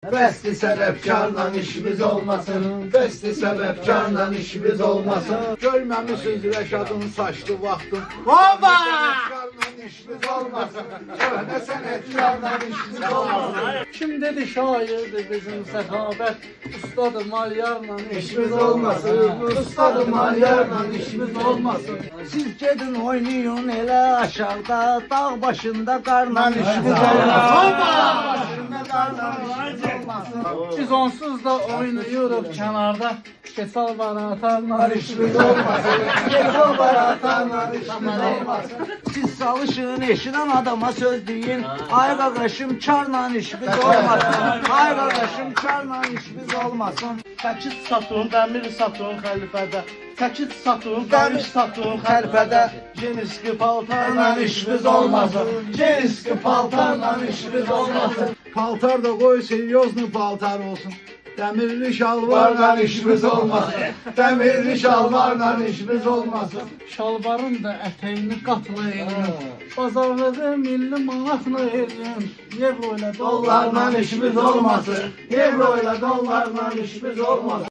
Besti sebepkarla işimiz olmasın, besti sebepkarla işimiz olmasın. Görmemişiz Reşad'ın saçlı vaxtın. Baba! Sebepkarla işimiz olmasın, öyle senetkarla işimiz olmasın. Kim dedi şairdir bizim səxavət, ustadı malyarla İşimiz olmasın, ustadı malyarla işimiz olmasın. Siz gedin oynayın elə aşağıda, dağ başında qarla işimiz olmasın. Başında qarla işimiz olmasın. Biz onsuz da oynayırıq kənarda, keçal baratarla İşimiz olmasın, yekol baratanla işimiz olmasın. Siz çalışın, eşidən adama söz deyin. Ay qardaşım, karla işimiz olmasın. Ay qardaşım, karla işimiz olmasın. Təkid satın, dəmir satın xəlifədə, təkid satın, dəmir satın xəlifədə, jeniski paltarla işimiz olmasın. Ceniski paltarla işimiz olmasın. Paltar da koy seryozlu paltar olsun. Demirli şalvarla işimiz olmasın. Demirli şalvarla işimiz olmasın. Şalvarın da ətəyini qatlayın, bazarlığı milli manatla edin, evro ilə Dollarla işimiz olmasın. Euro ile dollarla işimiz olmasın.